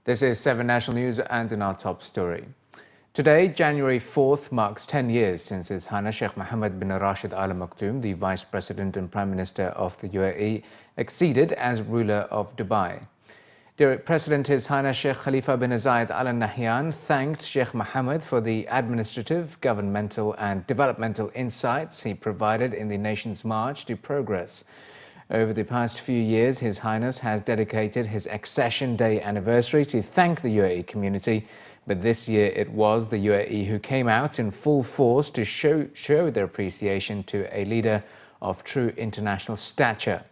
This is 7 National News, and in our top story. Today, January 4th, marks 10 years since His Highness Sheikh Mohammed bin Rashid Al Maktoum, the Vice President and Prime Minister of the UAE, acceded as ruler of Dubai. Dear President His Highness Sheikh Khalifa bin Zayed Al Nahyan thanked Sheikh Mohammed for the administrative, governmental and developmental insights he provided in the nation's march to progress. Over the past few years, His Highness has dedicated his accession day anniversary to thank the UAE community, but this year it was the UAE who came out in full force to show their appreciation to a leader of true international stature.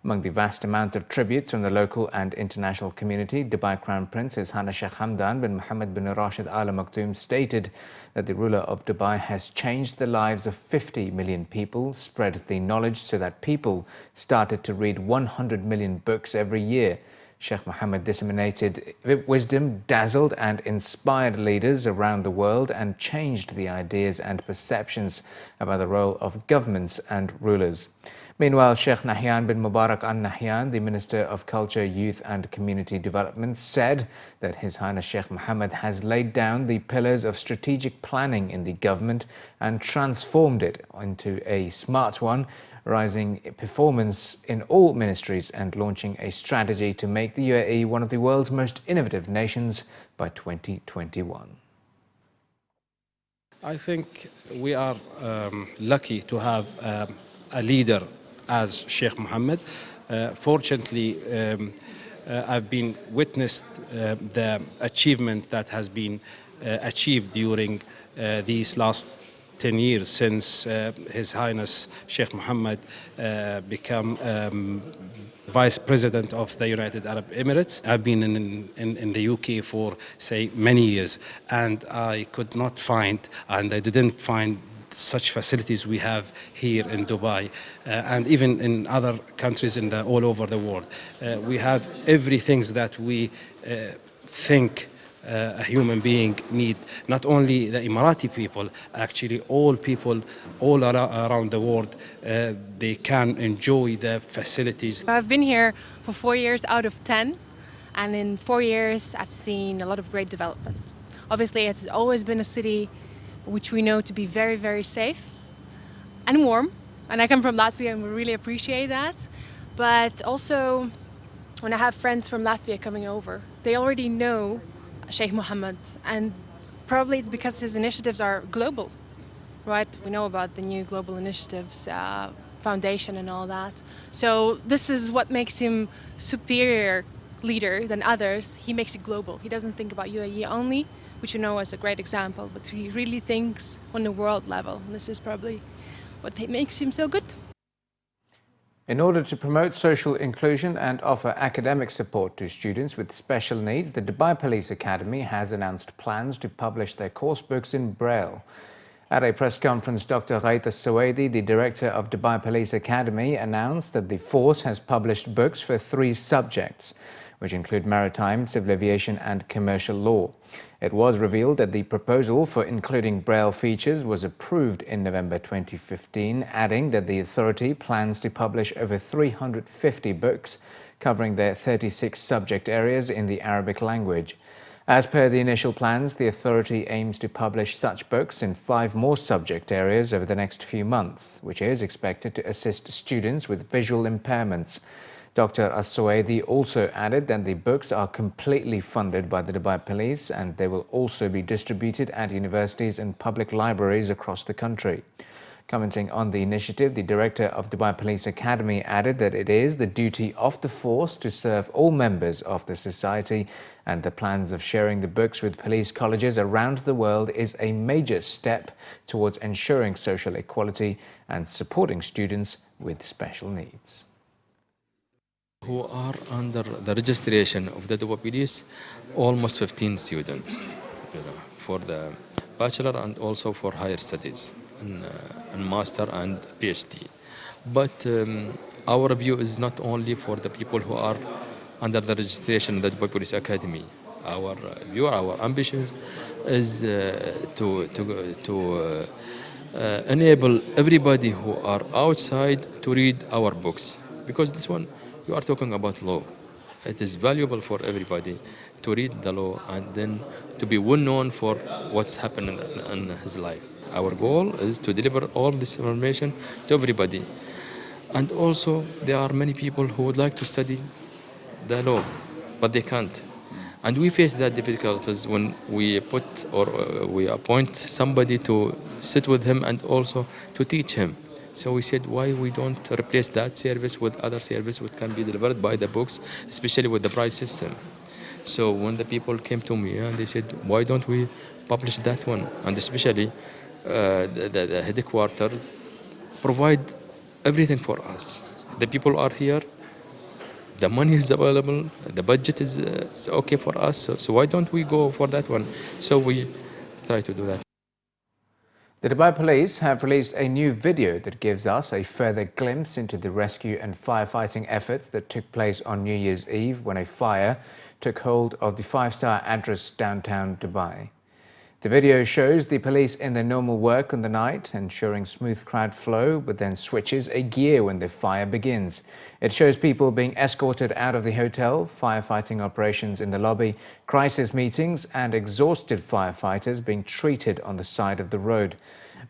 Among the vast amount of tributes from the local and international community, Dubai Crown Prince His Highness Sheikh Hamdan bin Mohammed bin Rashid Al Maktoum stated that the ruler of Dubai has changed the lives of 50 million people, spread the knowledge so that people started to read 100 million books every year. Sheikh Mohammed disseminated wisdom, dazzled and inspired leaders around the world, and changed the ideas and perceptions about the role of governments and rulers. Meanwhile, Sheikh Nahyan bin Mubarak Al Nahyan, the Minister of Culture, Youth and Community Development, said that His Highness Sheikh Mohammed has laid down the pillars of strategic planning in the government and transformed it into a smart one, rising performance in all ministries and launching a strategy to make the UAE one of the world's most innovative nations by 2021. I think we are lucky to have a leader as Sheikh Mohammed. Fortunately, I've been witnessed the achievement that has been achieved during these last 10 years since His Highness Sheikh Mohammed became Vice President of the United Arab Emirates. I've been in the UK for, say, many years, and I could not find, and I didn't find such facilities we have here in Dubai and even in other countries all over the world. We have everything that we think a human being need. Not only the Emirati people, actually all people all around the world, they can enjoy the facilities. I've been here for 4 years out of 10, and in 4 years I've seen a lot of great development. Obviously, it's always been a city which we know to be very, very safe and warm. And I come from Latvia and we really appreciate that. But also, when I have friends from Latvia coming over, they already know Sheikh Mohammed, and probably it's because his initiatives are global, right? We know about the new global initiatives, foundation and all that. So this is what makes him superior leader than others. He makes it global. He doesn't think about UAE only, which you know is a great example, but he really thinks on the world level. And this is probably what makes him so good. In order to promote social inclusion and offer academic support to students with special needs, the Dubai Police Academy has announced plans to publish their course books in Braille. At a press conference, Dr. Ghaith Al-Sawaidi, the director of Dubai Police Academy, announced that the force has published books for 3 subjects, which include maritime, civil aviation and commercial law. It was revealed that the proposal for including Braille features was approved in November 2015, adding that the authority plans to publish over 350 books covering their 36 subject areas in the Arabic language. As per the initial plans, the authority aims to publish such books in 5 more subject areas over the next few months, which is expected to assist students with visual impairments. Dr. Al-Sawaidi also added that the books are completely funded by the Dubai Police, and they will also be distributed at universities and public libraries across the country. Commenting on the initiative, the director of Dubai Police Academy added that it is the duty of the force to serve all members of the society, and the plans of sharing the books with police colleges around the world is a major step towards ensuring social equality and supporting students with special needs. Who are under the registration of the Dubai Police, almost 15 students, for the bachelor and also for higher studies, and master and PhD. But our view is not only for the people who are under the registration of the Dubai Police Academy. Our view, our ambition is to enable everybody who are outside to read our books, because this one, you are talking about law. it is valuable for everybody to read the law and then to be well known for what's happening in his life. Our goal is to deliver all this information to everybody. And also, there are many people who would like to study the law, but they can't. And we face that difficulties when we put or we appoint somebody to sit with him and also to teach him. So we said, why we don't replace that service with other service which can be delivered by the books, especially with the Braille system. So when the people came to me and they said, why don't we publish that one? And especially the headquarters provide everything for us. The people are here, the money is available, the budget is okay for us, so why don't we go for that one? So we try to do that. The Dubai Police have released a new video that gives us a further glimpse into the rescue and firefighting efforts that took place on New Year's Eve when a fire took hold of the five-star address downtown Dubai. The video shows the police in their normal work on the night, ensuring smooth crowd flow, but then switches a gear when the fire begins. It shows people being escorted out of the hotel, firefighting operations in the lobby, crisis meetings, and exhausted firefighters being treated on the side of the road.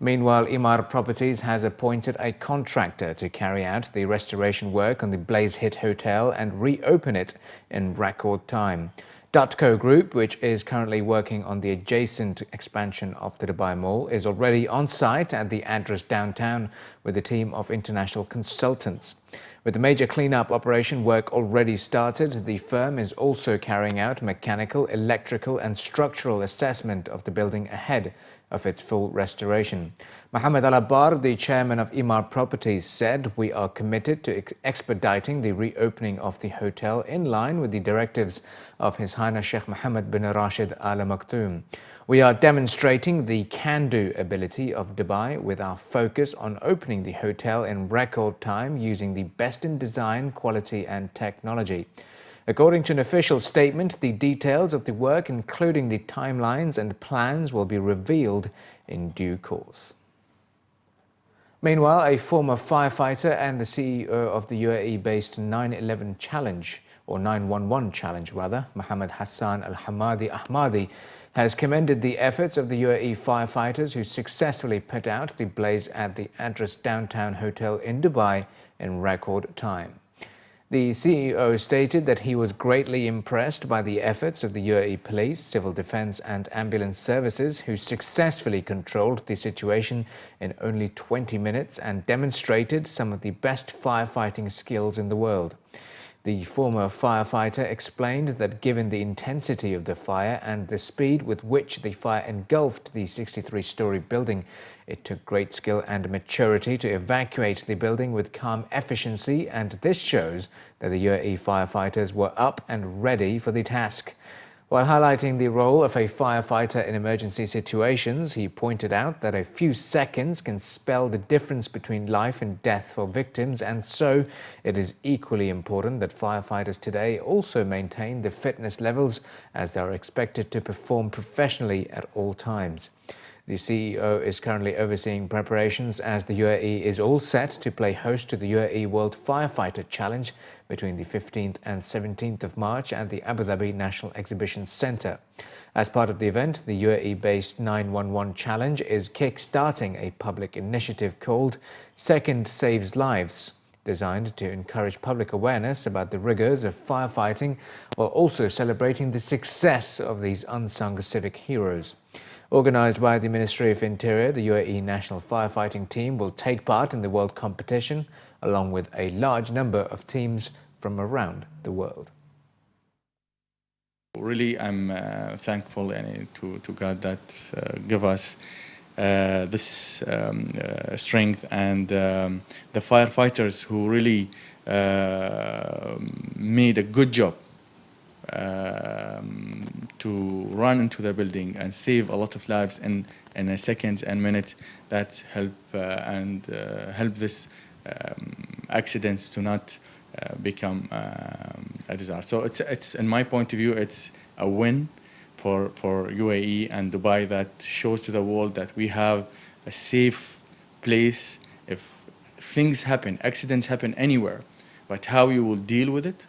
Meanwhile, Emaar Properties has appointed a contractor to carry out the restoration work on the blaze-hit hotel and reopen it in record time. Dutco Group, which is currently working on the adjacent expansion of the Dubai Mall, is already on site at the address downtown with a team of international consultants. With the major cleanup operation work already started, the firm is also carrying out mechanical, electrical and structural assessment of the building ahead of its full restoration. Mohammed Al-Abbar, the chairman of Emaar Properties, said, "We are committed to expediting the reopening of the hotel in line with the directives of His Highness Sheikh Mohammed bin Rashid Al Maktoum. We are demonstrating the can-do ability of Dubai with our focus on opening the hotel in record time using the best in design, quality and technology." According to an official statement, the details of the work, including the timelines and plans, will be revealed in due course. Meanwhile, a former firefighter and the CEO of the UAE-based 911 Challenge, or 911 Challenge rather, Mohammed Hassan Al-Hamadi Ahmadi, has commended the efforts of the UAE firefighters who successfully put out the blaze at the Address Downtown Hotel in Dubai in record time. The CEO stated that he was greatly impressed by the efforts of the UAE Police, Civil Defense and Ambulance Services, who successfully controlled the situation in only 20 minutes and demonstrated some of the best firefighting skills in the world. The former firefighter explained that given the intensity of the fire and the speed with which the fire engulfed the 63-story building, it took great skill and maturity to evacuate the building with calm efficiency, and this shows that the UAE firefighters were up and ready for the task. While highlighting the role of a firefighter in emergency situations, he pointed out that a few seconds can spell the difference between life and death for victims, and so it is equally important that firefighters today also maintain the fitness levels as they are expected to perform professionally at all times. The CEO is currently overseeing preparations as the UAE is all set to play host to the UAE World Firefighter Challenge between the 15th and 17th of March at the Abu Dhabi National Exhibition Centre. As part of the event, the UAE-based 911 Challenge is kick-starting a public initiative called Second Saves Lives, designed to encourage public awareness about the rigors of firefighting while also celebrating the success of these unsung civic heroes. Organised by the Ministry of Interior, the UAE National Firefighting Team will take part in the world competition, along with a large number of teams from around the world. Really, I'm thankful to God that give us this strength, and the firefighters who really made a good job to run into the building and save a lot of lives in a seconds and minutes. That help help this accident to not become a disaster. So it's in my point of view, it's a win for UAE and Dubai that shows to the world that we have a safe place if things happen, accidents happen anywhere, but how you will deal with it,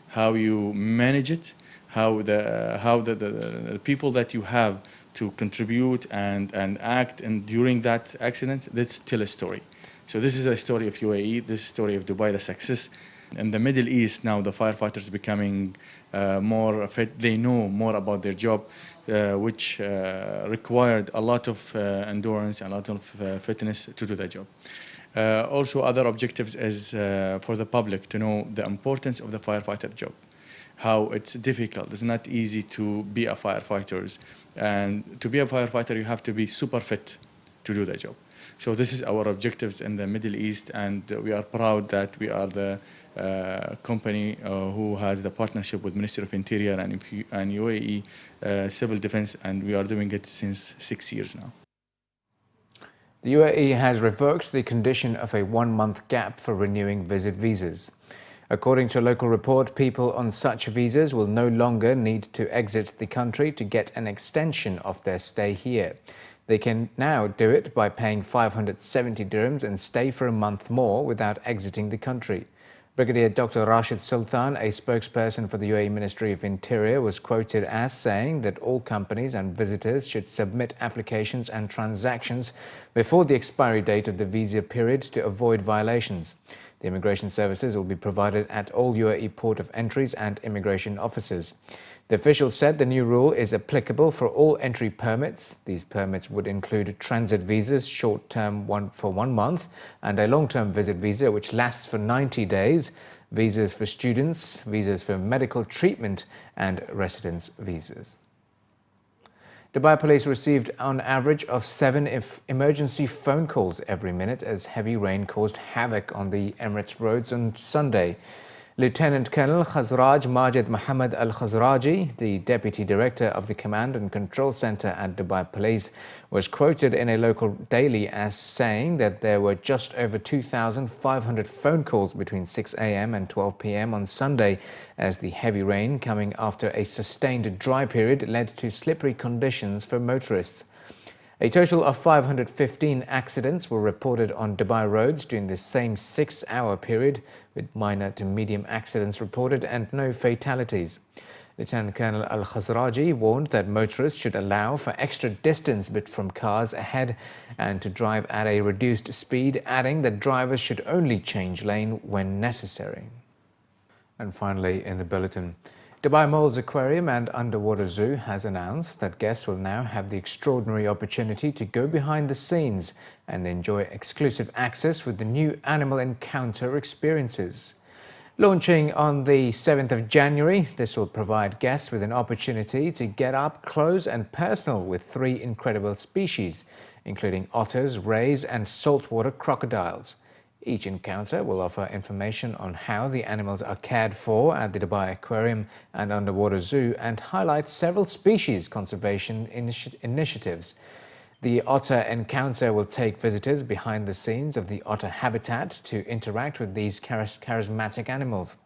how you manage it, how the people that you have to contribute and act and during that accident, let's tell a story. So this is a story of UAE, this is a story of Dubai, the success. In the Middle East now, the firefighters becoming more fit. They know more about their job, which required a lot of endurance, a lot of fitness to do that job. Also, other objectives is for the public to know the importance of the firefighter job, how it's difficult. It's not easy to be a firefighter, and to be a firefighter, you have to be super fit to do that job. So this is our objectives in the Middle East, and we are proud that we are the company who has the partnership with Ministry of Interior and UAE Civil Defense, and we are doing it since 6 years now. The UAE has revoked the condition of a 1-month gap for renewing visit visas. According to a local report, people on such visas will no longer need to exit the country to get an extension of their stay here. They can now do it by paying 570 dirhams and stay for a month more without exiting the country. Brigadier Dr. Rashid Sultan, a spokesperson for the UAE Ministry of Interior, was quoted as saying that all companies and visitors should submit applications and transactions before the expiry date of the visa period to avoid violations. The immigration services will be provided at all UAE port of entries and immigration offices. The official said the new rule is applicable for all entry permits. These permits would include transit visas, short-term for 1 month, and a long-term visit visa which lasts for 90 days, visas for students, visas for medical treatment, and residence visas. Dubai police received an average of 7 emergency phone calls every minute as heavy rain caused havoc on the Emirates roads on Sunday. Lieutenant Colonel Khazraj Majid Mohammed Al-Khazraji, the Deputy Director of the Command and Control Center at Dubai Police, was quoted in a local daily as saying that there were just over 2,500 phone calls between 6 a.m. and 12 p.m. on Sunday, as the heavy rain coming after a sustained dry period led to slippery conditions for motorists. A total of 515 accidents were reported on Dubai roads during the same 6-hour period, with minor to medium accidents reported and no fatalities. Lieutenant Colonel Al-Khazraji warned that motorists should allow for extra distance from cars ahead and to drive at a reduced speed, adding that drivers should only change lane when necessary. And finally, in the bulletin, Dubai Mall's aquarium and underwater zoo has announced that guests will now have the extraordinary opportunity to go behind the scenes and enjoy exclusive access with the new animal encounter experiences. Launching on the 7th of January, this will provide guests with an opportunity to get up close and personal with 3 incredible species, including otters, rays, and saltwater crocodiles. Each encounter will offer information on how the animals are cared for at the Dubai Aquarium and Underwater Zoo and highlight several species conservation initiatives. The otter encounter will take visitors behind the scenes of the otter habitat to interact with these charismatic animals.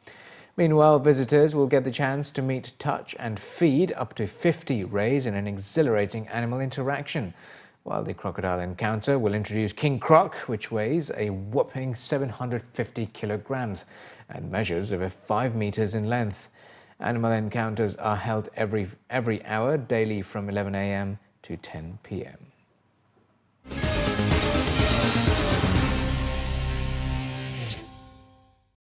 Meanwhile, visitors will get the chance to meet, touch and feed up to 50 rays in an exhilarating animal interaction, while the crocodile encounter will introduce King Croc, which weighs a whopping 750 kilograms and measures over 5 meters in length. Animal encounters are held every hour daily from 11 a.m. to 10 p.m.